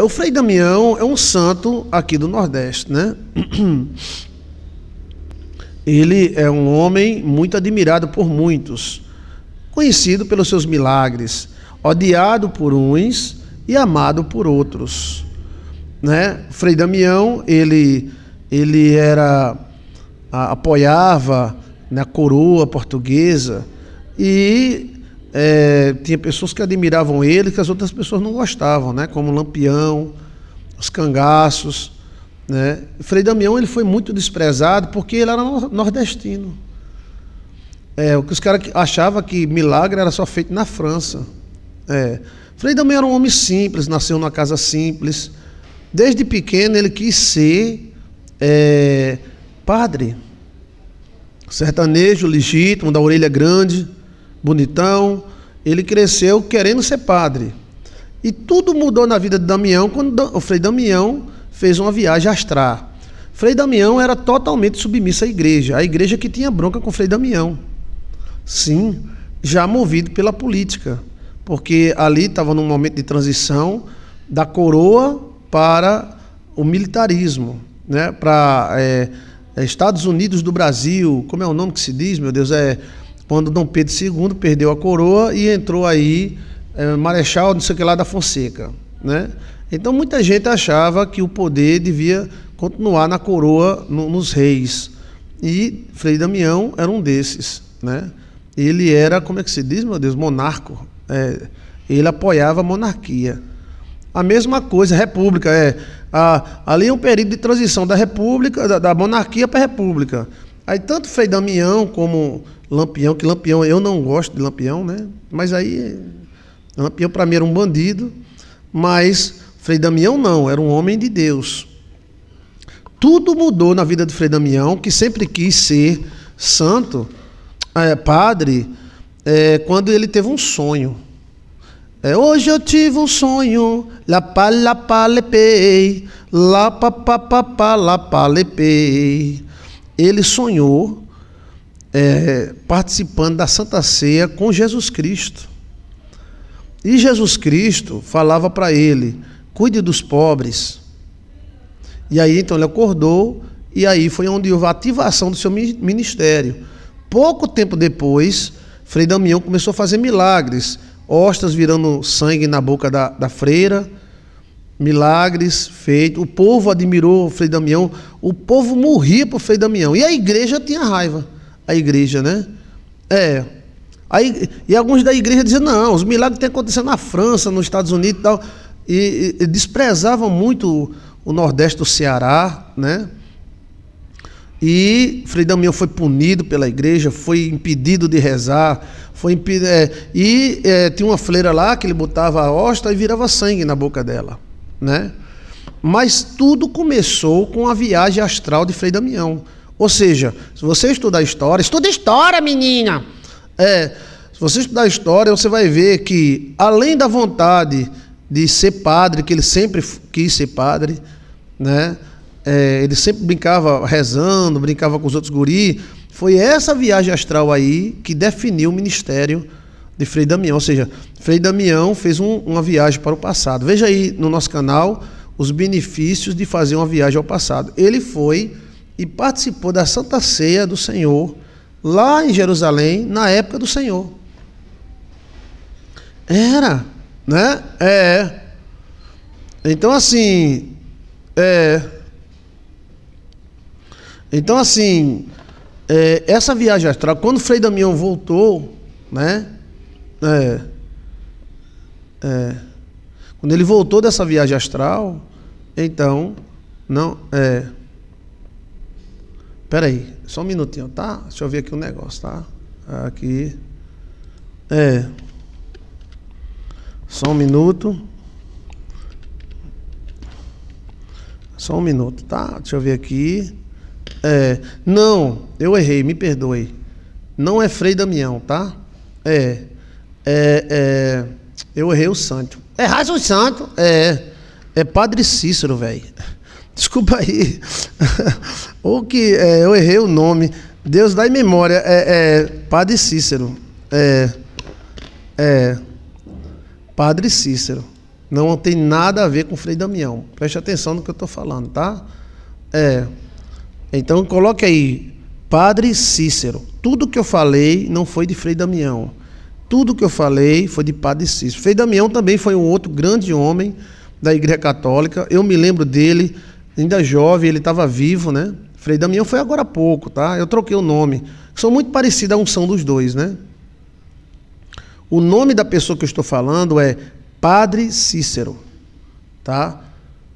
O Frei Damião é um santo aqui do Nordeste, né? Ele é um homem muito admirado por muitos, conhecido pelos seus milagres, odiado por uns e amado por outros, né? Frei Damião, ele apoiava na coroa portuguesa e tinha pessoas que admiravam ele, que as outras pessoas não gostavam, né? Como Lampião, os cangaços, né? Frei Damião, ele foi muito desprezado porque ele era nordestino. O que os caras achavam que milagre era só feito na França. Frei Damião era um homem simples, nasceu numa casa simples. Desde pequeno ele quis ser padre, sertanejo legítimo, da orelha grande, bonitão. Ele cresceu querendo ser padre. E tudo mudou na vida de Damião quando o Frei Damião fez uma viagem astral. Frei Damião era totalmente submisso à igreja, a igreja que tinha bronca com Frei Damião. Sim, já movido pela política, porque ali estava num momento de transição da coroa para o militarismo, né? Para Estados Unidos do Brasil, como é o nome que se diz, meu Deus, quando Dom Pedro II perdeu a coroa e entrou aí Marechal, não sei o que lá, da Fonseca, né? Então muita gente achava que o poder devia continuar na coroa, nos reis, e Frei Damião era um desses, né? Ele era, como é que se diz, meu Deus, monarco. Ele apoiava a monarquia. A mesma coisa, república, ali é um período de transição da república, da monarquia para a república. Aí tanto Frei Damião como Lampião, que Lampião, eu não gosto de Lampião, né? Mas aí, Lampião para mim era um bandido, mas Frei Damião não, era um homem de Deus. Tudo mudou na vida de Frei Damião, que sempre quis ser santo, padre, quando ele teve um sonho. Hoje eu tive um sonho, lá lepei, lá lepei. Ele sonhou participando da Santa Ceia com Jesus Cristo. E Jesus Cristo falava para ele: cuide dos pobres. E aí então ele acordou, e aí foi onde houve a ativação do seu ministério. Pouco tempo depois, Frei Damião começou a fazer milagres, hóstias virando sangue na boca da freira, milagres feitos. O povo admirou o Frei Damião, o povo morria por Frei Damião, e a igreja tinha raiva, a igreja, né? E alguns da igreja diziam: não, os milagres têm acontecido na França, nos Estados Unidos e tal, e desprezavam muito o Nordeste do Ceará, né? E Frei Damião foi punido pela igreja, foi impedido de rezar, tinha uma freira lá que ele botava a hóstia e virava sangue na boca dela, né? Mas tudo começou com a viagem astral de Frei Damião. Ou seja, se você estudar história, estuda história, menina! Se você estudar história, você vai ver que, além da vontade de ser padre, que ele sempre quis ser padre, né? Ele sempre brincava rezando, brincava com os outros guris. Foi essa viagem astral aí que definiu o ministério de Frei Damião. Ou seja, Frei Damião fez uma viagem para o passado. Veja aí no nosso canal os benefícios de fazer uma viagem ao passado. Ele foi e participou da Santa Ceia do Senhor lá em Jerusalém, na época do Senhor. Né? Então assim, essa viagem astral, quando Frei Damião voltou, né? Quando ele voltou dessa viagem astral, então, espera aí, só um minutinho, tá? Deixa eu ver aqui um negócio, tá? Aqui, só um minuto. Só um minuto, tá? Deixa eu ver aqui. Não, eu errei, me perdoe. Não é Frei Damião, tá? Eu errei o santo. Erraste o santo? É Padre Cícero, velho. Desculpa aí. Eu errei o nome. Deus dá em memória. Padre Cícero. Padre Cícero. Não tem nada a ver com Frei Damião. Preste atenção no que eu estou falando, tá? Então coloque aí, Padre Cícero. Tudo que eu falei não foi de Frei Damião. Tudo que eu falei foi de Padre Cícero. Frei Damião também foi um outro grande homem da Igreja Católica. Eu me lembro dele, ainda jovem, ele estava vivo, né? Frei Damião foi agora há pouco, tá? Eu troquei o nome. São muito parecidos a unção dos dois, né? O nome da pessoa que eu estou falando é Padre Cícero, tá?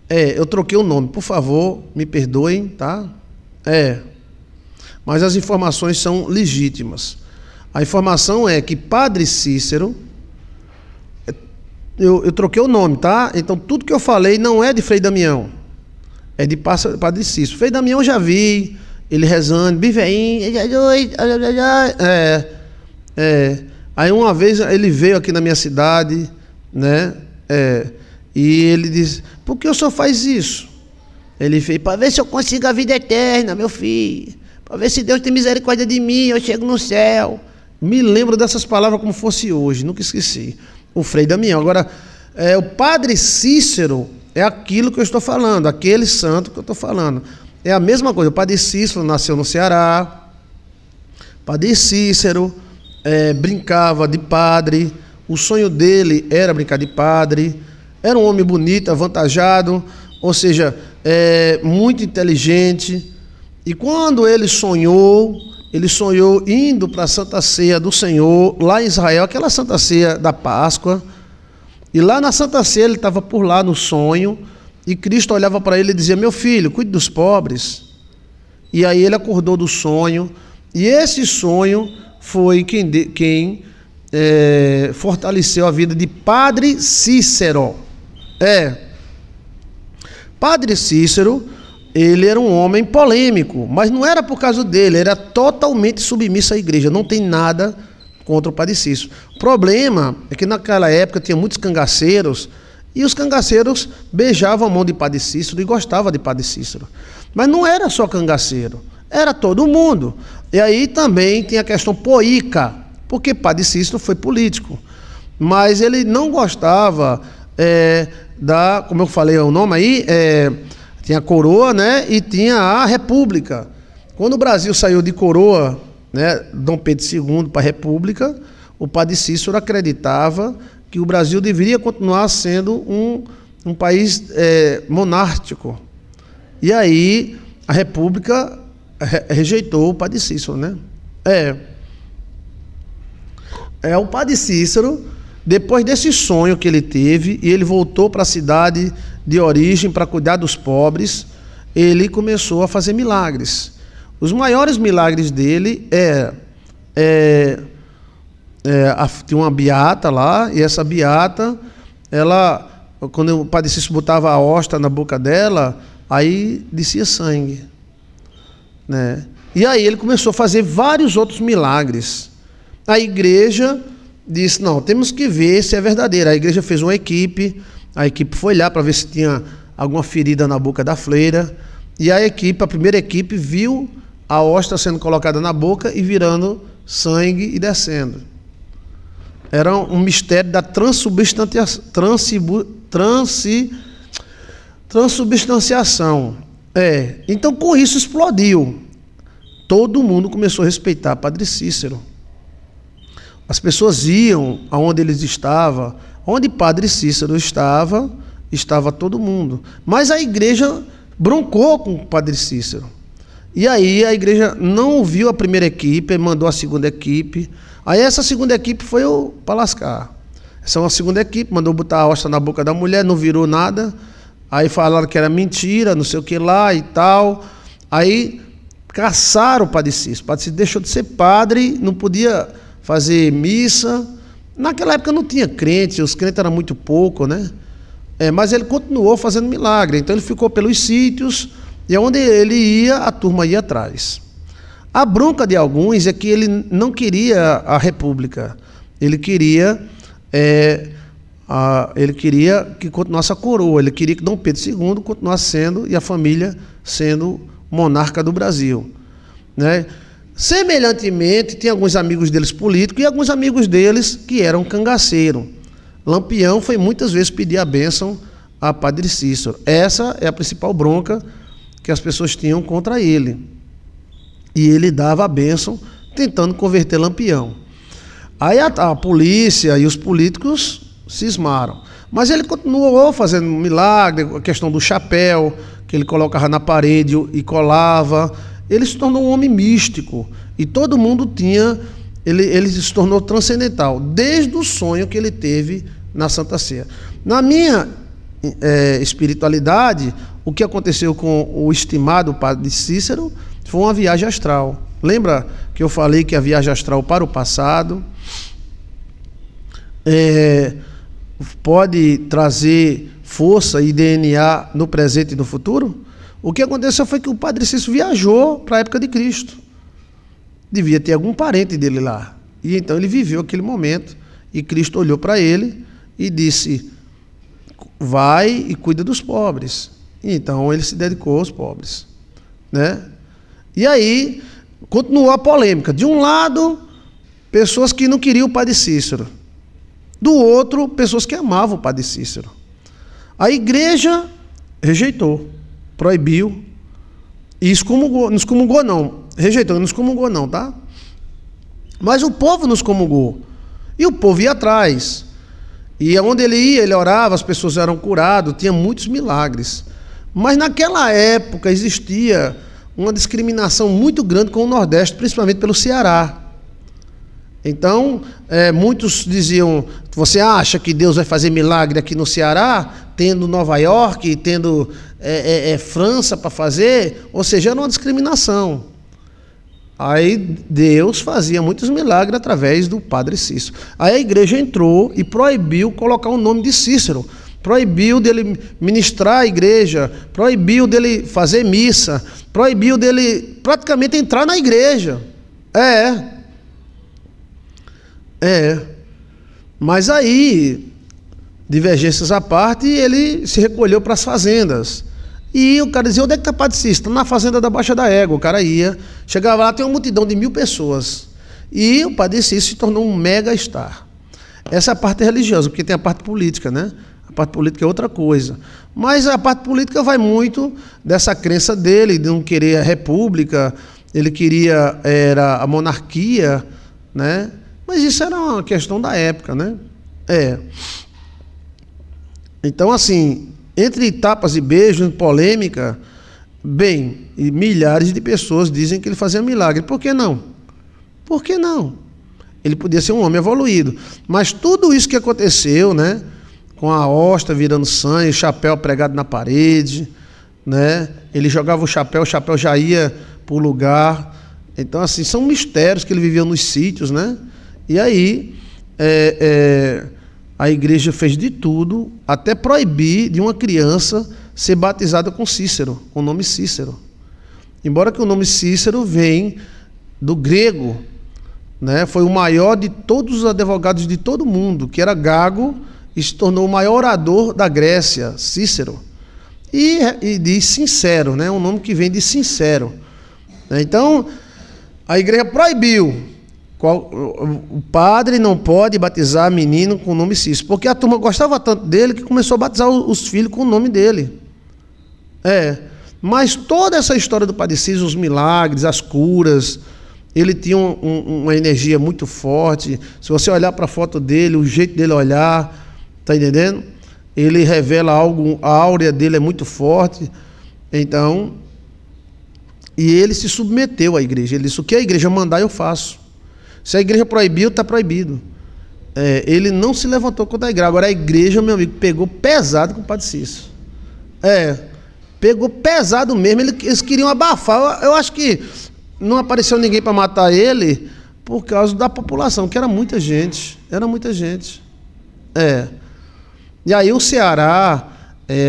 Eu troquei o nome, por favor, me perdoem, tá? Mas as informações são legítimas. A informação é que Padre Cícero, eu troquei o nome, tá? Então tudo que eu falei não é de Frei Damião, é de Padre Cícero. Frei Damião eu já vi, ele rezando, bem veinho, Aí uma vez ele veio aqui na minha cidade, né? E ele disse, por que o senhor faz isso? Ele fez, para ver se eu consigo a vida eterna, meu filho. Para ver se Deus tem misericórdia de mim, eu chego no céu. Me lembro dessas palavras como fosse hoje, nunca esqueci. O Frei Damião. Agora, o Padre Cícero é aquilo que eu estou falando, aquele santo que eu estou falando. É a mesma coisa. O Padre Cícero nasceu no Ceará. Padre Cícero brincava de padre. O sonho dele era brincar de padre. Era um homem bonito, avantajado, ou seja, muito inteligente. E quando ele sonhou indo para a Santa Ceia do Senhor, lá em Israel, aquela Santa Ceia da Páscoa. E lá na Santa Ceia ele estava por lá no sonho, e Cristo olhava para ele e dizia, meu filho, cuide dos pobres. E aí ele acordou do sonho, e esse sonho foi quem fortaleceu a vida de Padre Cícero. Padre Cícero, ele era um homem polêmico, mas não era por causa dele, era totalmente submisso à igreja, não tem nada contra o Padre Cícero. O problema é que naquela época tinha muitos cangaceiros, e os cangaceiros beijavam a mão de Padre Cícero e gostavam de Padre Cícero. Mas não era só cangaceiro, era todo mundo. E aí também tem a questão poíca, porque Padre Cícero foi político, mas ele não gostava como eu falei o nome aí, tinha a coroa, né, e tinha a república. Quando o Brasil saiu de coroa, né, Dom Pedro II para a república, o Padre Cícero acreditava que o Brasil deveria continuar sendo um país monárquico. E aí a república rejeitou o Padre Cícero, né? O Padre Cícero, depois desse sonho que ele teve, e ele voltou para a cidade de origem para cuidar dos pobres, ele começou a fazer milagres. Os maiores milagres dele tinha uma beata lá, e essa beata, quando o Padre Cícero botava a hóstia na boca dela, aí descia sangue, né? E aí ele começou a fazer vários outros milagres. A igreja disse, não, temos que ver se é verdadeiro. A igreja fez uma equipe, a equipe foi lá para ver se tinha alguma ferida na boca da freira, e a primeira equipe viu a hóstia sendo colocada na boca e virando sangue e descendo. Era um mistério da transubstanciação. Então com isso explodiu. Todo mundo começou a respeitar Padre Cícero. As pessoas iam aonde eles estavam, onde Padre Cícero estava todo mundo. Mas a igreja broncou com o Padre Cícero. E aí a igreja não ouviu a primeira equipe, mandou a segunda equipe. Aí essa segunda equipe foi para lascar. Essa é uma segunda equipe, mandou botar a hóstia na boca da mulher, não virou nada. Aí falaram que era mentira, não sei o que lá e tal. Aí caçaram o Padre Cícero. O Padre Cícero deixou de ser padre, não podia fazer missa. Naquela época não tinha crente, os crentes eram muito pouco, né? Mas ele continuou fazendo milagre. Então ele ficou pelos sítios, e onde ele ia, a turma ia atrás. A bronca de alguns é que ele não queria a república. Ele queria que continuasse a coroa. Ele queria que Dom Pedro II continuasse sendo, e a família sendo monarca do Brasil, né? Semelhantemente, tinha alguns amigos deles políticos e alguns amigos deles que eram cangaceiros. Lampião foi muitas vezes pedir a bênção a Padre Cícero. Essa é a principal bronca que as pessoas tinham contra ele. E ele dava a bênção tentando converter Lampião. Aí a polícia e os políticos cismaram. Mas ele continuou fazendo um milagre, a questão do chapéu, que ele colocava na parede e colava. Ele se tornou um homem místico. E todo mundo tinha... Ele se tornou transcendental, desde o sonho que ele teve na Santa Ceia. Na minha espiritualidade, o que aconteceu com o estimado Padre Cícero foi uma viagem astral. Lembra que eu falei que a viagem astral para o passado pode trazer força e DNA no presente e no futuro? O que aconteceu foi que o Padre Cícero viajou para a época de Cristo. Devia ter algum parente dele lá. E então ele viveu aquele momento e Cristo olhou para ele e disse: vai e cuida dos pobres. E então ele se dedicou aos pobres, né? E aí continuou a polêmica. De um lado, pessoas que não queriam o Padre Cícero. Do outro, pessoas que amavam o Padre Cícero. A igreja rejeitou, proibiu e excomungou. Não excomungou não. Rejeitou, não excomungou não, tá? Mas o povo nos excomungou. E o povo ia atrás. E onde ele ia, ele orava, as pessoas eram curadas, tinha muitos milagres. Mas naquela época existia uma discriminação muito grande com o Nordeste, principalmente pelo Ceará. Então, muitos diziam: você acha que Deus vai fazer milagre aqui no Ceará, tendo Nova York, tendo França para fazer? Ou seja, era uma discriminação. Aí Deus fazia muitos milagres através do Padre Cícero. Aí a igreja entrou e proibiu colocar o nome de Cícero, proibiu dele ministrar a igreja, proibiu dele fazer missa, proibiu dele praticamente entrar na igreja. Mas aí, divergências à parte, ele se recolheu para as fazendas. E o cara dizia: onde é que está Padre Cícero? Na fazenda da Baixa da Égua. O cara ia, chegava lá, tem uma multidão de 1000 pessoas. E o Padre Cícero se tornou um mega star. Essa é a parte religiosa, porque tem a parte política, né? A parte política é outra coisa. Mas a parte política vai muito dessa crença dele, de não querer a república, ele queria a monarquia, né? Mas isso era uma questão da época, né? Então, assim, entre tapas e beijos, polêmica, bem, e milhares de pessoas dizem que ele fazia milagre. Por que não? Por que não? Ele podia ser um homem evoluído. Mas tudo isso que aconteceu, né? Com a hosta virando sangue, o chapéu pregado na parede, né? Ele jogava o chapéu já ia para o lugar. Então, assim, são mistérios que ele vivia nos sítios, né? E aí, a igreja fez de tudo, até proibir de uma criança ser batizada com Cícero, com o nome Cícero. Embora que o nome Cícero vem do grego, né? Foi o maior de todos os advogados de todo mundo, que era Gago, e se tornou o maior orador da Grécia, Cícero. E diz sincero, né? Um nome que vem de sincero. Então, a igreja proibiu. O padre não pode batizar menino com o nome Cícero, porque a turma gostava tanto dele que começou a batizar os filhos com o nome dele. Mas toda essa história do Padre Cícero, os milagres, as curas, ele tinha uma energia muito forte. Se você olhar para a foto dele, o jeito dele olhar, tá entendendo? Ele revela algo, a áurea dele é muito forte. Então, e ele se submeteu à igreja. Ele disse: o que a igreja mandar, eu faço. Se a igreja proibiu, está proibido. Ele não se levantou contra a igreja. Agora a igreja, meu amigo, pegou pesado com o Padre Cícero. Pegou pesado mesmo. Eles queriam abafar. Eu acho que não apareceu ninguém para matar ele por causa da população, que era muita gente. Era muita gente. E aí o Ceará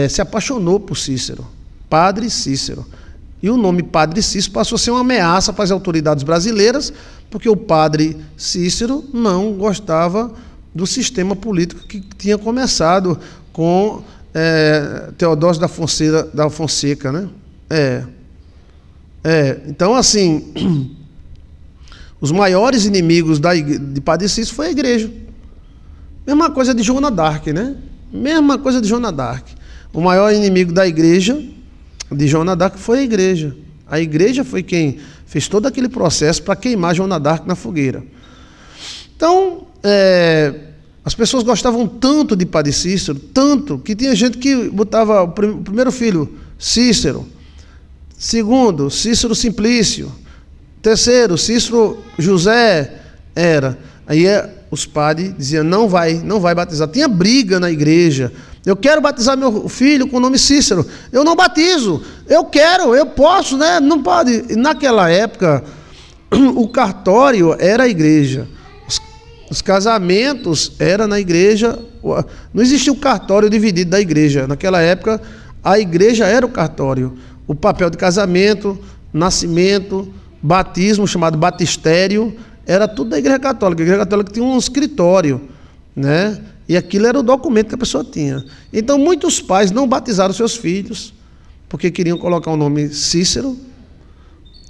se apaixonou por Cícero. Padre Cícero. E o nome Padre Cícero passou a ser uma ameaça para as autoridades brasileiras, porque o Padre Cícero não gostava do sistema político que tinha começado com Teodósio da Fonseca, né? Então, assim, os maiores inimigos de Padre Cícero foi a igreja. Mesma coisa de Joana d'Arc, né? Mesma coisa de Joana d'Arc. O maior inimigo da igreja, de Joana d'Arc, foi a igreja. A igreja foi quem fez todo aquele processo para queimar Joana d'Arc na fogueira. Então, as pessoas gostavam tanto de Padre Cícero, tanto, que tinha gente que botava o primeiro filho, Cícero. Segundo, Cícero Simplício. Terceiro, Cícero José era. Aí os padres diziam, não vai batizar. Tinha briga na igreja. Eu quero batizar meu filho com o nome Cícero. Eu não batizo. Eu quero, eu posso, né? Não pode. E naquela época, o cartório era a igreja. Os casamentos era na igreja. Não existia o cartório dividido da igreja. Naquela época, a igreja era o cartório. O papel de casamento, nascimento, batismo, chamado batistério, era tudo da igreja católica. A igreja católica tinha um escritório, né? E aquilo era o documento que a pessoa tinha. Então, muitos pais não batizaram seus filhos, porque queriam colocar o nome Cícero,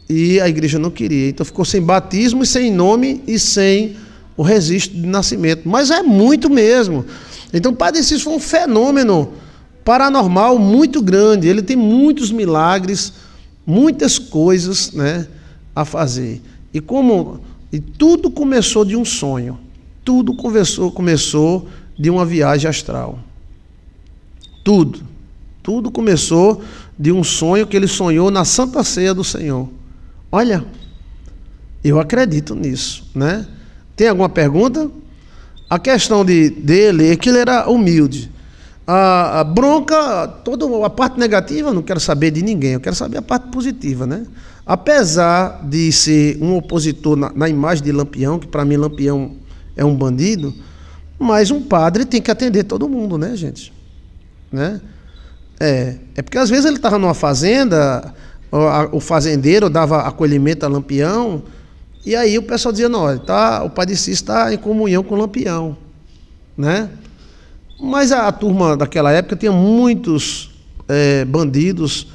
e a igreja não queria. Então, ficou sem batismo e sem nome e sem o registro de nascimento. Mas é muito mesmo. Então, o Padre Cícero foi um fenômeno paranormal muito grande. Ele tem muitos milagres, muitas coisas, né, a fazer. E tudo começou de um sonho. Tudo começou de uma viagem astral. Tudo começou de um sonho que ele sonhou na Santa Ceia do Senhor. Olha, eu acredito nisso, né? Tem alguma pergunta? A questão dele é que ele era humilde. A bronca, toda a parte negativa, eu não quero saber de ninguém, eu quero saber a parte positiva, né? Apesar de ser um opositor na imagem de Lampião, que para mim Lampião é um bandido, mas um padre tem que atender todo mundo, né, gente? Né? É porque às vezes ele estava numa fazenda, o fazendeiro dava acolhimento a Lampião, e aí o pessoal dizia, não, o Padre Cícero está em comunhão com o Lampião, né? Mas a turma daquela época tinha muitos bandidos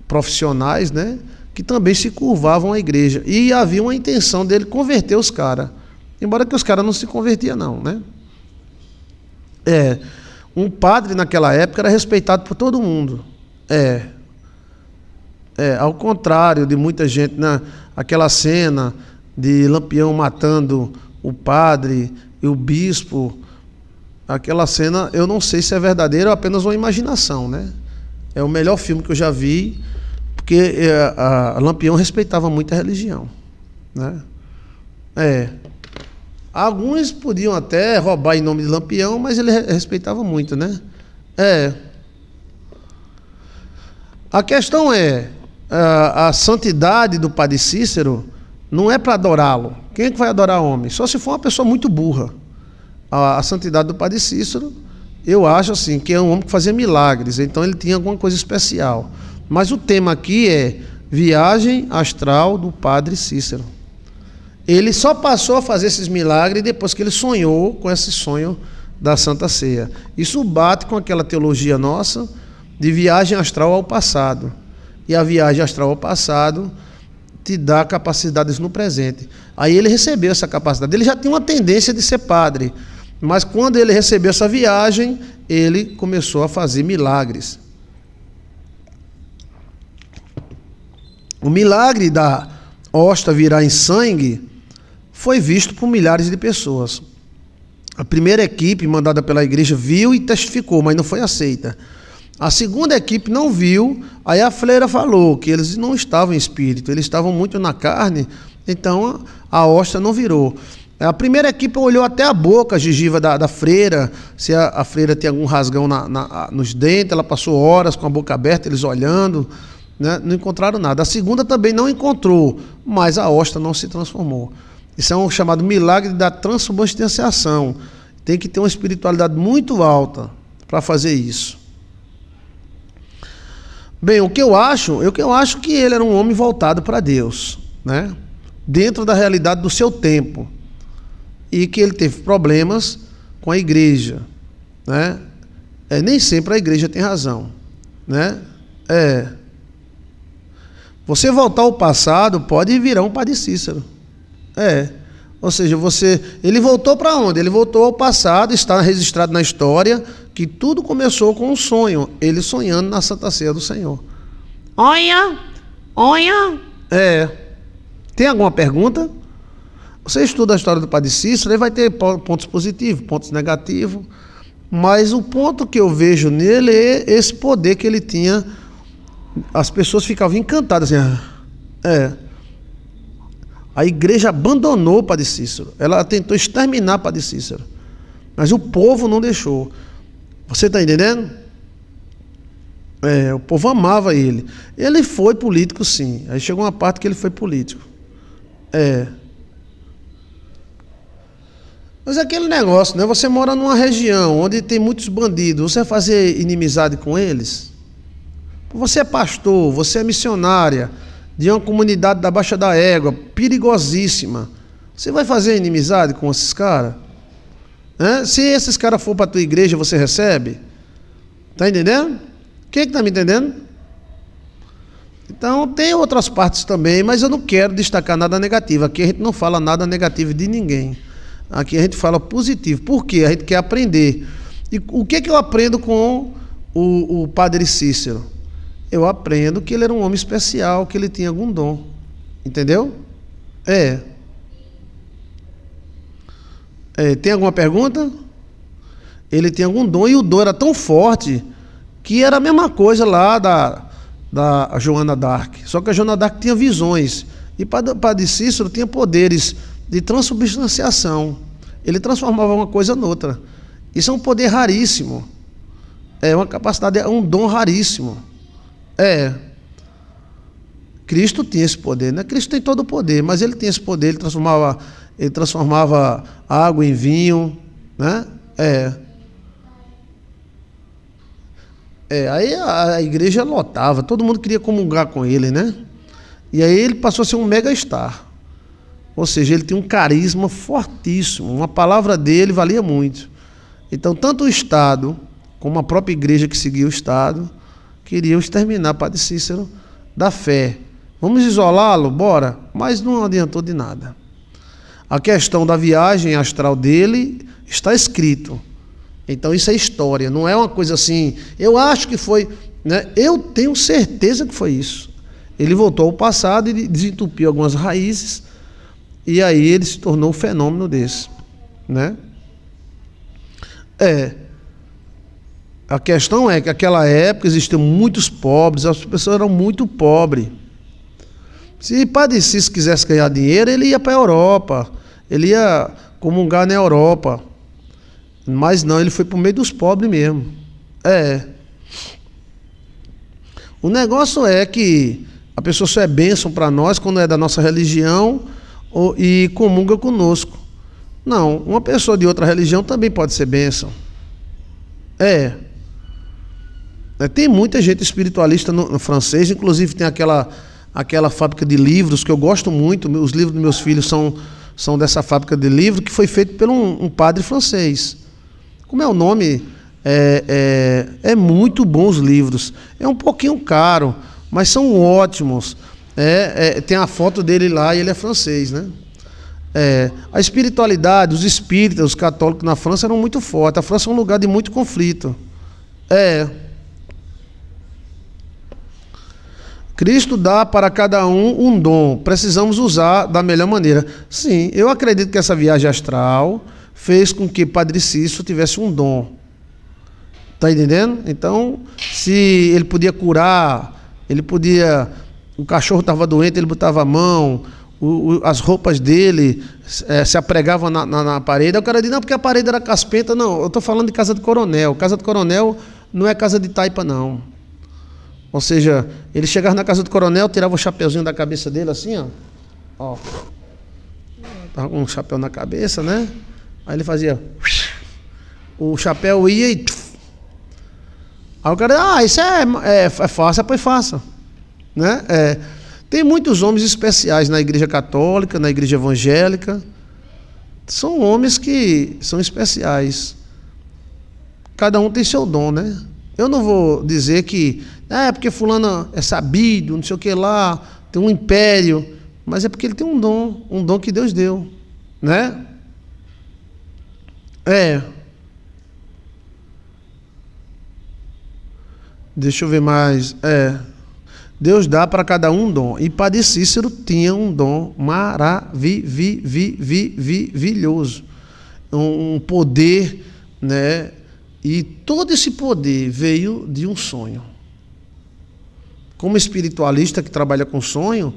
profissionais, né, que também se curvavam à igreja. E havia uma intenção dele converter os caras. Embora que os caras não se convertiam, não, né? Um padre naquela época era respeitado por todo mundo. Ao contrário de muita gente, né? Aquela cena de Lampião matando o padre e o bispo, aquela cena, eu não sei se é verdadeira ou apenas uma imaginação, né? É o melhor filme que eu já vi, porque a Lampião respeitava muito a religião, né? Alguns podiam até roubar em nome de Lampião, mas ele respeitava muito, né? A questão a santidade do Padre Cícero não é para adorá-lo. Quem é que vai adorar homem? Só se for uma pessoa muito burra. A santidade do Padre Cícero, eu acho assim, que é um homem que fazia milagres, então ele tinha alguma coisa especial. Mas o tema aqui é viagem astral do Padre Cícero. Ele só passou a fazer esses milagres depois que ele sonhou com esse sonho da Santa Ceia. Isso bate com aquela teologia nossa de viagem astral ao passado. E a viagem astral ao passado te dá capacidades no presente. Aí ele recebeu essa capacidade. Ele já tinha uma tendência de ser padre, mas quando ele recebeu essa viagem, ele começou a fazer milagres. O milagre da hóstia virar em sangue foi visto por milhares de pessoas. A primeira equipe mandada pela igreja viu e testificou, mas não foi aceita. A segunda equipe não viu, aí a freira falou que eles não estavam em espírito, eles estavam muito na carne, então a hóstia não virou. A primeira equipe olhou até a boca, a gengiva da freira, se a freira tinha algum rasgão nos dentes, ela passou horas com a boca aberta, eles olhando, né, não encontraram nada. A segunda também não encontrou, mas a hóstia não se transformou. Isso é um chamado milagre da transubstanciação. Tem que ter uma espiritualidade muito alta para fazer isso. Bem, o que eu acho que ele era um homem voltado para Deus, né? Dentro da realidade do seu tempo. E que ele teve problemas com a igreja, né? Nem sempre a igreja tem razão, né? Você voltar ao passado pode virar um Padre Cícero. Ou seja, ele voltou para onde? Ele voltou ao passado, está registrado na história que tudo começou com um sonho, ele sonhando na Santa Ceia do Senhor. Olha. Tem alguma pergunta? Você estuda a história do Padre Cícero, ele vai ter pontos positivos, pontos negativos, mas o ponto que eu vejo nele é esse poder que ele tinha. As pessoas ficavam encantadas assim. A igreja abandonou o Padre Cícero. Ela tentou exterminar o Padre Cícero, mas o povo não deixou. Você está entendendo? O povo amava ele. Ele foi político, sim. Aí chegou uma parte que ele foi político. Mas é aquele negócio, né? Você mora numa região onde tem muitos bandidos, você vai fazer inimizade com eles? Você é pastor, você é missionária de uma comunidade da Baixa da Égua, perigosíssima. Você vai fazer inimizade com esses caras? Se esses caras for para a tua igreja, você recebe? Está entendendo? Quem é que está me entendendo? Então, tem outras partes também, mas eu não quero destacar nada negativo. Aqui a gente não fala nada negativo de ninguém. Aqui a gente fala positivo. Por quê? A gente quer aprender. E o que eu aprendo com o Padre Cícero? Eu aprendo que ele era um homem especial, que ele tinha algum dom. Entendeu? Tem alguma pergunta? Ele tinha algum dom, e o dom era tão forte que era a mesma coisa lá da Joana d'Arc. Só que a Joana d'Arc tinha visões. E o Padre Cícero tinha poderes de transubstanciação. Ele transformava uma coisa noutra. Isso é um poder raríssimo. É uma capacidade, é um dom raríssimo. Cristo tinha esse poder, né? Cristo tem todo o poder, mas ele tinha esse poder. Ele transformava água em vinho, né? Aí a igreja lotava, todo mundo queria comungar com ele, né? E aí ele passou a ser um mega-star. Ou seja, ele tinha um carisma fortíssimo, uma palavra dele valia muito. Então, tanto o Estado, como a própria igreja que seguia o Estado, queriam exterminar Padre Cícero da fé. Vamos isolá-lo? Bora. Mas não adiantou de nada. A questão da viagem astral dele está escrito. Então isso é história, não é uma coisa assim. Eu acho que foi, né? Eu tenho certeza que foi isso. Ele voltou ao passado e desentupiu algumas raízes, e aí ele se tornou um fenômeno desse, né? A questão é que naquela época existiam muitos pobres, as pessoas eram muito pobres. Se Padre Cícero quisesse ganhar dinheiro, ele ia para a Europa, ele ia comungar na Europa. Mas não, ele foi para o meio dos pobres mesmo. O negócio é que a pessoa só é bênção para nós quando é da nossa religião e comunga conosco. Não, uma pessoa de outra religião também pode ser bênção. Tem muita gente espiritualista no francês, inclusive tem aquela fábrica de livros que eu gosto muito. Os livros dos meus filhos são dessa fábrica de livros, que foi feito por um padre francês. Como é o nome? É muito bom os livros. É um pouquinho caro, mas são ótimos. Tem a foto dele lá e ele é francês, né? A espiritualidade, os espíritas, os católicos na França eram muito fortes. A França é um lugar de muito conflito. Cristo dá para cada um dom. Precisamos usar da melhor maneira. Sim, eu acredito que essa viagem astral fez com que Padre Cícero tivesse um dom. Está entendendo? Então, se ele podia curar, o cachorro estava doente, ele botava a mão, as roupas dele se apregavam na parede. Aí o cara diz, não, porque a parede era caspenta. Não, eu estou falando de casa de coronel. Casa de coronel não é casa de taipa, não. Ou seja, ele chegava na casa do coronel, tirava o chapeuzinho da cabeça dele assim, ó. Tava com um chapéu na cabeça, né? Aí ele fazia, o chapéu ia e... Aí o cara, isso é fácil, pois faça, né? Tem muitos homens especiais na igreja católica, na igreja evangélica. São homens que são especiais. Cada um tem seu dom, né? Eu não vou dizer que porque fulano é sabido, não sei o que lá, tem um império, mas é porque ele tem um dom que Deus deu. né? Deixa eu ver mais. Deus dá para cada um dom. E Padre Cícero tinha um dom maravilhoso. Um poder, né? E todo esse poder veio de um sonho. Como espiritualista que trabalha com sonho,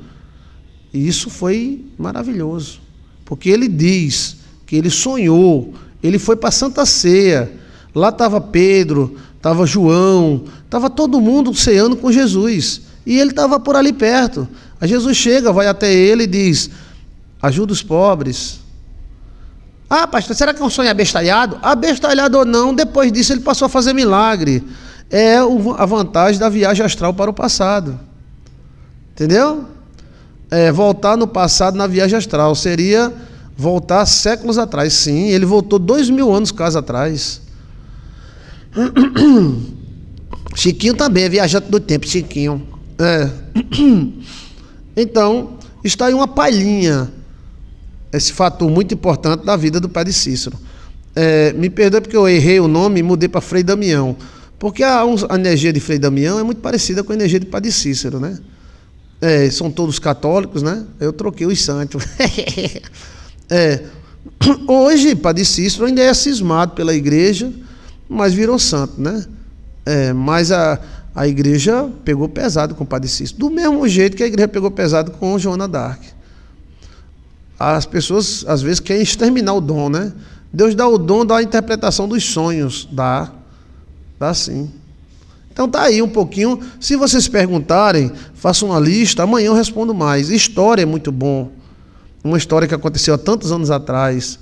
isso foi maravilhoso. Porque ele diz que ele sonhou, ele foi para a Santa Ceia. Lá estava Pedro, estava João, estava todo mundo ceando com Jesus. E ele estava por ali perto. Aí Jesus chega, vai até ele e diz: ajuda os pobres. Ah, pastor, será que é um sonho abestalhado? Abestalhado ou não, depois disso ele passou a fazer milagre. É a vantagem da viagem astral para o passado. Entendeu? Voltar no passado na viagem astral seria voltar séculos atrás. Sim, ele voltou 2000 anos quase atrás. Chiquinho também é viajante do tempo, Chiquinho. Então, está aí uma palhinha, esse fator muito importante da vida do Padre Cícero. Me perdoe porque eu errei o nome e mudei para Frei Damião, porque a energia de Frei Damião é muito parecida com a energia de Padre Cícero, né? São todos católicos, né? Eu troquei os santos. Hoje, Padre Cícero ainda é cismado pela igreja, mas virou santo, né? Mas a igreja pegou pesado com o Padre Cícero, do mesmo jeito que a igreja pegou pesado com Joana d'Arc. As pessoas às vezes querem exterminar o dom, né? Deus dá o dom da interpretação dos sonhos, dá sim. Então tá aí um pouquinho. Se vocês perguntarem, façam uma lista, amanhã eu respondo mais. História é muito bom, uma história que aconteceu há tantos anos atrás.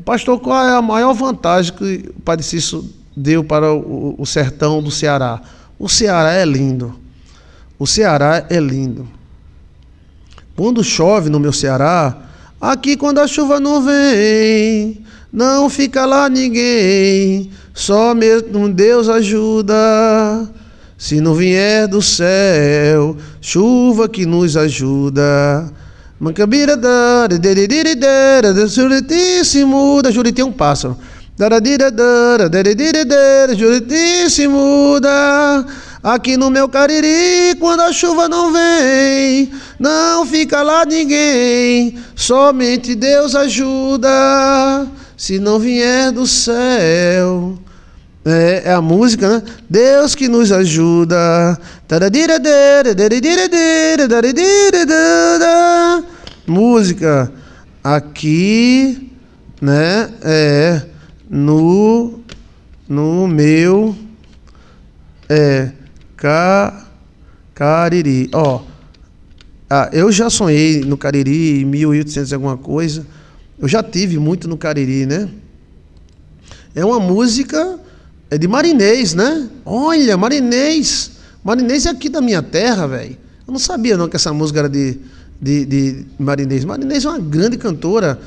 Pastor, qual é a maior vantagem que o Padre Cícero deu para o sertão do Ceará? O Ceará é lindo. O Ceará é lindo. Quando chove no meu Ceará, aqui quando a chuva não vem, não fica lá ninguém, só mesmo Deus ajuda. Se não vier do céu, chuva que nos ajuda. Mancabira da Juritíssimo, da Juriti é um pássaro. Juritíssimo da. Aqui no meu Cariri, quando a chuva não vem, não fica lá ninguém, somente Deus ajuda, se não vier do céu. É a música, né? Deus que nos ajuda. Música aqui, né? No meu Cariri. Eu já sonhei no Cariri em 1800 alguma coisa. Eu já tive muito no Cariri, né? É uma música de Marinês, né? Olha, Marinês. Marinês é aqui da minha terra, velho. Eu não sabia não que essa música era de Marinês. Marinês é uma grande cantora.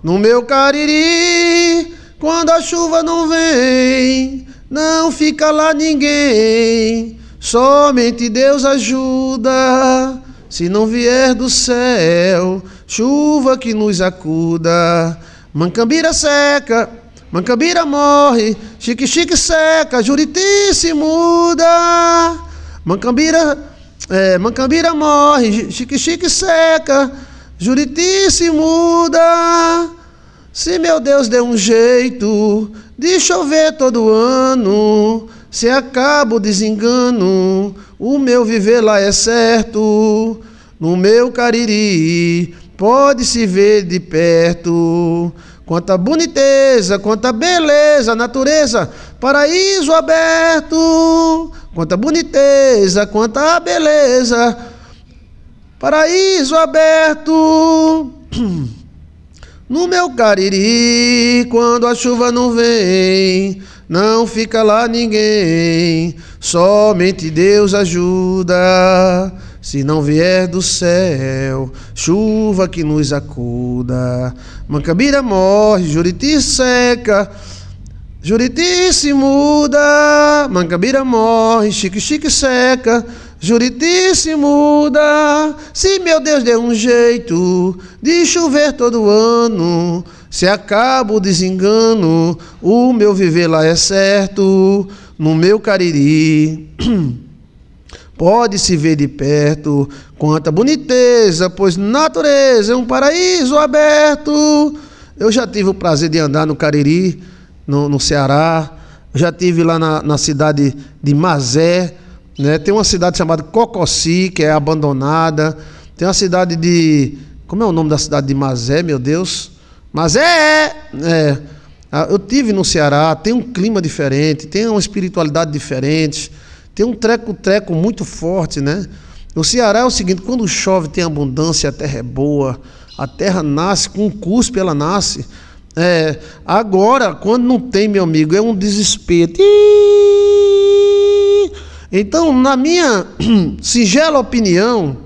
No meu Cariri, quando a chuva não vem, não fica lá ninguém, somente Deus ajuda, se não vier do céu, chuva que nos acuda. Mancambira seca, Mancambira morre, Xique-Xique seca, Juriti se muda. Mancambira morre, Xique-Xique seca, Juriti se muda. Se meu Deus deu um jeito de chover todo ano, se acaba o desengano, o meu viver lá é certo. No meu Cariri pode se ver de perto. Quanta boniteza, quanta beleza, natureza, paraíso aberto. Quanta boniteza, quanta beleza, paraíso aberto. No meu Cariri, quando a chuva não vem, não fica lá ninguém, somente Deus ajuda, se não vier do céu, chuva que nos acuda. Mancambira morre, Juriti seca, Juriti se muda. Mancambira morre, Xique-Xique seca, Juriti se muda, se meu Deus deu um jeito de chover todo ano, se acaba o desengano, o meu viver lá é certo, no meu Cariri. Pode-se ver de perto quanta boniteza, pois natureza é um paraíso aberto. Eu já tive o prazer de andar no Cariri, no Ceará. Já tive lá na cidade de Mazé, né? Tem uma cidade chamada Cocossi, que é abandonada. Tem uma cidade de... Como é o nome da cidade de Mazé, meu Deus? Mazé! Eu tive no Ceará, tem um clima diferente, tem uma espiritualidade diferente, tem um treco muito forte, né? No Ceará é o seguinte, quando chove tem abundância, a terra é boa, a terra nasce, com um cuspe ela nasce. Agora, quando não tem, meu amigo, é um desespero. Então, na minha singela opinião,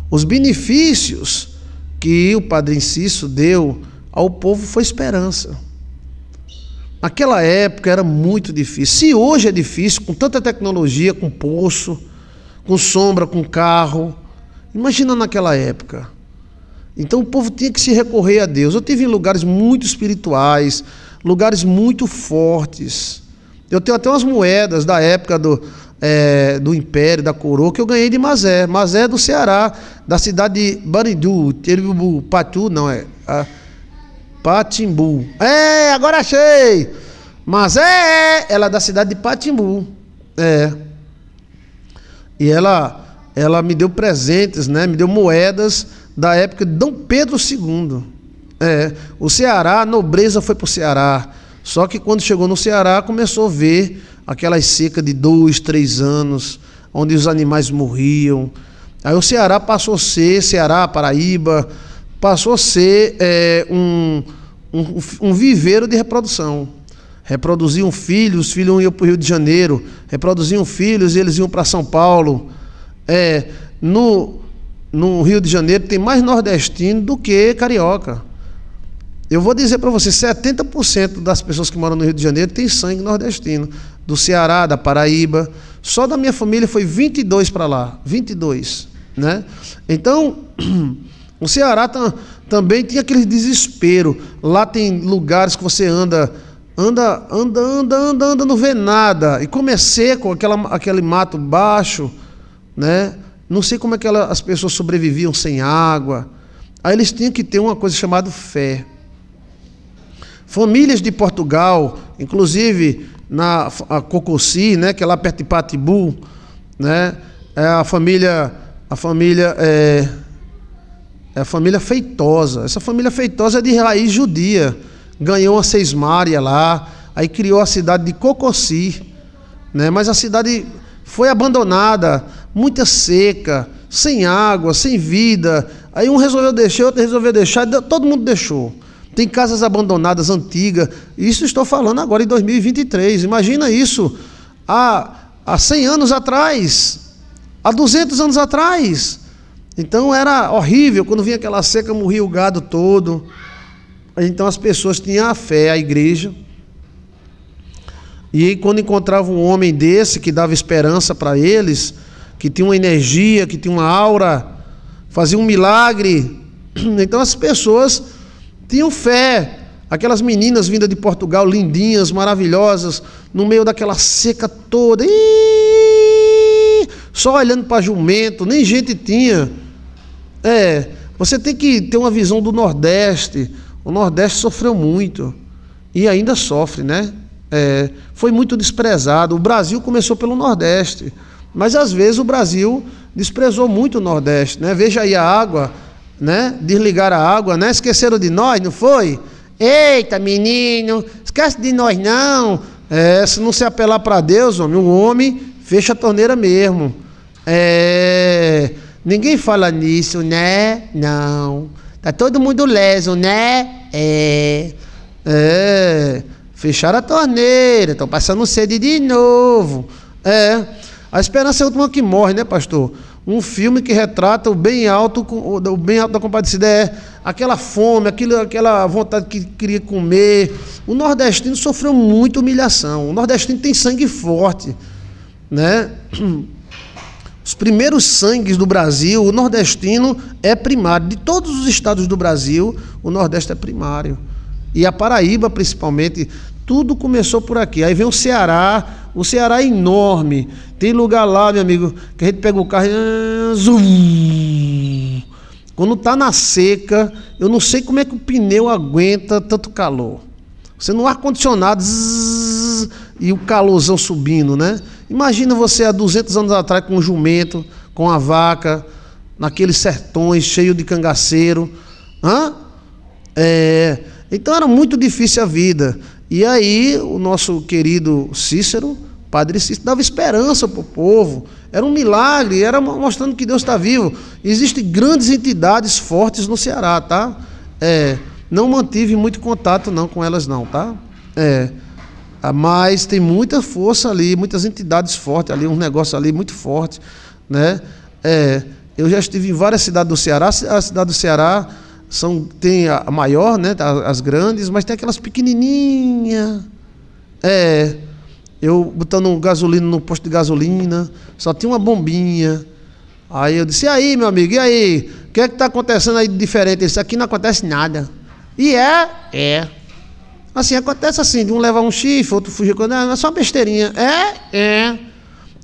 os benefícios que o Padre Cícero deu ao povo foi esperança. Naquela época era muito difícil. Se hoje é difícil, com tanta tecnologia, com poço, com sombra, com carro, imagina naquela época. Então o povo tinha que se recorrer a Deus. Eu tive em lugares muito espirituais, lugares muito fortes. Eu tenho até umas moedas da época do Império, da Coroa, que eu ganhei de Mazé. Mazé é do Ceará, da cidade de Barindu, Patu, não é... Patimbu. Agora achei! Mazé, ela é da cidade de Patimbu. E ela me deu presentes, né? Me deu moedas da época de Dom Pedro II. O Ceará, a nobreza foi para o Ceará. Só que quando chegou no Ceará, começou a ver aquelas secas de 2, 3 anos, onde os animais morriam. Aí o Ceará passou a ser, Ceará, Paraíba, passou a ser um viveiro de reprodução. Reproduziam filhos, os filhos iam para o Rio de Janeiro, reproduziam filhos e eles iam para São Paulo. No Rio de Janeiro tem mais nordestino do que carioca. Eu vou dizer para você, 70% das pessoas que moram no Rio de Janeiro tem sangue nordestino. Do Ceará, da Paraíba. Só da minha família foi 22 para lá. 22, né? Então, o Ceará também tinha aquele desespero. Lá tem lugares que você anda, não vê nada. E como é seco, aquele mato baixo, né? Não sei como é que as pessoas sobreviviam sem água. Aí eles tinham que ter uma coisa chamada fé. Famílias de Portugal, inclusive a Cocossi, né, que é lá perto de Patimbu, né, a família Feitosa. Essa família Feitosa é de raiz judia, ganhou uma sesmária lá, aí criou a cidade de Cocossi, né, mas a cidade foi abandonada, muita seca, sem água, sem vida. Aí um resolveu deixar, outro resolveu deixar, todo mundo deixou. Tem casas abandonadas antigas. Isso estou falando agora em 2023. Imagina isso há 100 anos atrás, há 200 anos atrás. Então era horrível. Quando vinha aquela seca, morria o gado todo. Então as pessoas tinham a fé, a igreja. E aí, quando encontravam um homem desse, que dava esperança para eles, que tinha uma energia, que tinha uma aura, fazia um milagre. Então as pessoas tinham fé. Aquelas meninas vindas de Portugal, lindinhas, maravilhosas, no meio daquela seca toda, só olhando para jumento, nem gente tinha. Você tem que ter uma visão do Nordeste. O Nordeste sofreu muito e ainda sofre, né? Foi muito desprezado. O Brasil começou pelo Nordeste, mas às vezes o Brasil desprezou muito o Nordeste, né? Veja aí a água, né? Desligaram a água, né? Esqueceram de nós, não foi? Eita, menino, esquece de nós não. Se não se apelar para Deus, o homem fecha a torneira mesmo. Ninguém fala nisso, né? Não. Tá todo mundo leso, né? Fecharam a torneira, estão passando sede de novo. A esperança é a última que morre, né, pastor? Um filme que retrata o bem alto da Compadecida, aquela fome, aquela vontade que queria comer. O nordestino sofreu muita humilhação. O nordestino tem sangue forte, né? Os primeiros sangues do Brasil, o nordestino é primário. De todos os estados do Brasil, o Nordeste é primário. E a Paraíba, principalmente, tudo começou por aqui. Aí vem o Ceará é enorme. Tem lugar lá, meu amigo, que a gente pega o carro e... Quando está na seca, eu não sei como é que o pneu aguenta tanto calor. Você no ar-condicionado e o calorzão subindo, né? Imagina você há 200 anos atrás com um jumento, com a vaca, naqueles sertões cheio de cangaceiro. Então era muito difícil a vida. E aí o nosso querido Cícero, Padre Cícero, dava esperança para o povo. Era um milagre, era mostrando que Deus está vivo. Existem grandes entidades fortes no Ceará, tá? Não mantive muito contato não com elas não, tá? Mas tem muita força ali, muitas entidades fortes ali, um negócio ali muito forte, né? Eu já estive em várias cidades do Ceará. A cidade do Ceará tem a maior, né? As grandes, mas tem aquelas pequenininhas. Eu botando gasolina no posto de gasolina, só tinha uma bombinha. Aí eu disse, e aí, meu amigo, e aí? O que é que está acontecendo aí de diferente? Isso aqui não acontece nada. E assim, acontece assim, de um levar um chifre, outro fugir com... Não, é só uma besteirinha.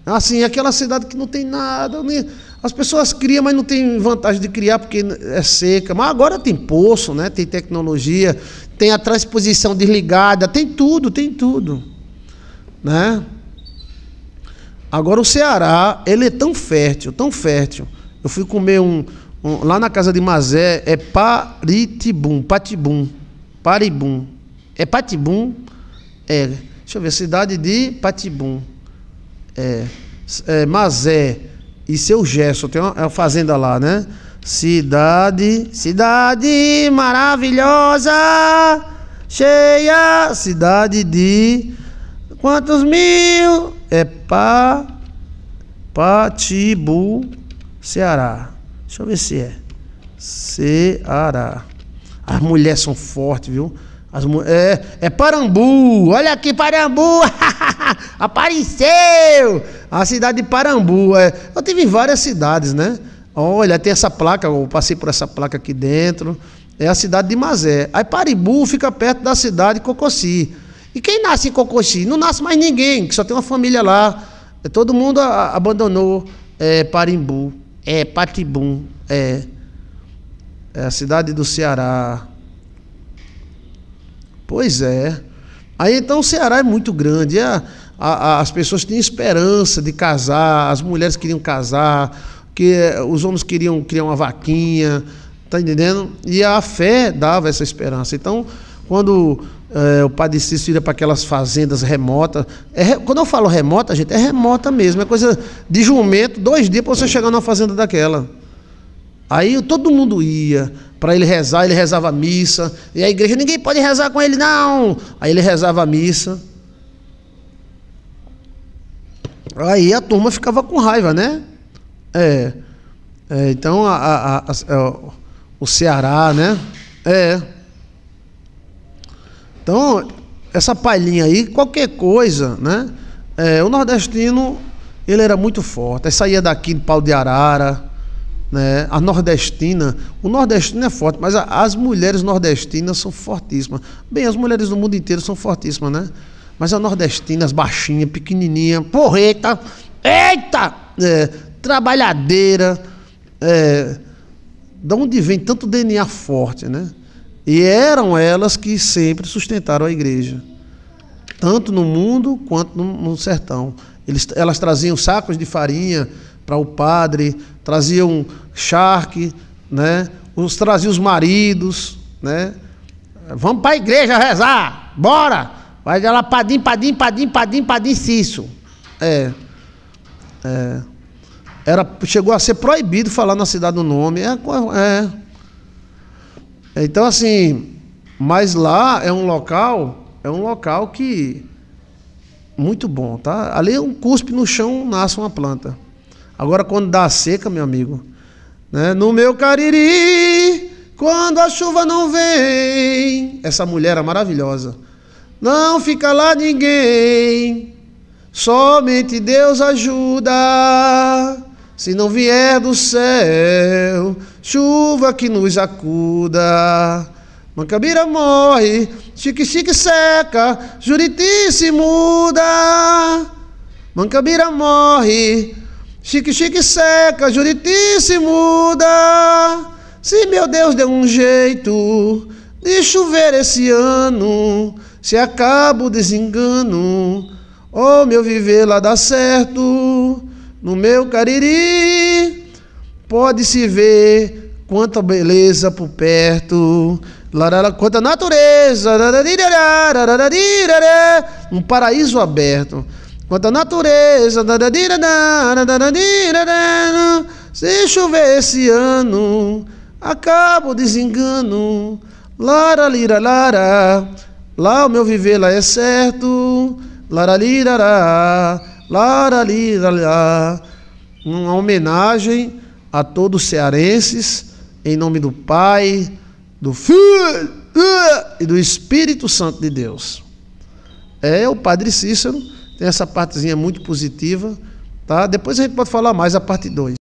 Assim, aquela cidade que não tem nada. As pessoas criam, mas não tem vantagem de criar porque é seca. Mas agora tem poço, né? Tem tecnologia, tem a transposição desligada, tem tudo, né? Agora o Ceará, ele é tão fértil, tão fértil. Eu fui comer lá na casa de Mazé, Patibum. É Patibum? Deixa eu ver, cidade de Patibum. Mazé e seu Gerson, tem uma fazenda lá, né? Cidade maravilhosa, cheia, cidade de quantos mil? Patibu, Ceará. Deixa eu ver se é. Ceará. As mulheres são fortes, viu? Parambu. Olha aqui, Parambu. Apareceu. A cidade de Parambu. Eu tive em várias cidades, né? Olha, tem essa placa. Eu passei por essa placa aqui dentro. É a cidade de Mazé. Aí Parambu fica perto da cidade de Cococi. E quem nasce em Cococi? Não nasce mais ninguém, que só tem uma família lá. Todo mundo abandonou Parimbu. Patibum. É a cidade do Ceará. Pois é. Aí então o Ceará é muito grande. As pessoas tinham esperança de casar, as mulheres queriam casar, os homens queriam criar uma vaquinha, tá entendendo? E a fé dava essa esperança. Então, quando o Padre Cícero ia para aquelas fazendas remotas, quando eu falo remota, gente, é remota mesmo, é coisa de jumento, 2 dias para você chegar numa fazenda daquela. Aí todo mundo ia para ele rezar, ele rezava a missa, e a igreja, ninguém pode rezar com ele, não. Aí ele rezava a missa. Aí a turma ficava com raiva, né? Então o Ceará, né? Então, essa palhinha aí, qualquer coisa, né? O nordestino, ele era muito forte. Aí saía daqui de Pau de Arara, né? O nordestino é forte, mas as mulheres nordestinas são fortíssimas. Bem, as mulheres do mundo inteiro são fortíssimas, né? Mas a nordestina, as baixinhas, pequenininha, porreta, eita! Trabalhadeira. De onde vem tanto DNA forte, né? E eram elas que sempre sustentaram a igreja, tanto no mundo quanto no sertão. Elas traziam sacos de farinha para o padre, traziam charque, né? Traziam os maridos, né? Vamos para a igreja rezar, bora! Vai lá, padim, Cício. Chegou a ser proibido falar na cidade o nome. Então, assim, mas lá é um local que muito bom, tá? Ali um cuspe no chão, nasce uma planta. Agora, quando dá a seca, meu amigo, né? No meu Cariri, quando a chuva não vem, essa mulher é maravilhosa. Não fica lá ninguém, somente Deus ajuda. se não vier do céu chuva que nos acuda. Mancabira morre, Xique-Xique seca, Juriti se muda. Mancabira morre, Xique-Xique seca, Juriti se muda. Se meu Deus deu um jeito de chover esse ano, se acaba o desengano, oh, meu viver lá dá certo. No meu Cariri pode-se ver quanta beleza por perto, quanta natureza, um paraíso aberto. Quanta natureza, se chover esse ano, acaba o desengano. Lara, lira, lara, lá o meu viver lá é certo. Lara, lira, lara, lira, lara. Uma homenagem a todos os cearenses, em nome do Pai, do Filho e do Espírito Santo de Deus. É o Padre Cícero, tem essa partezinha muito positiva, tá? Depois a gente pode falar mais a parte 2.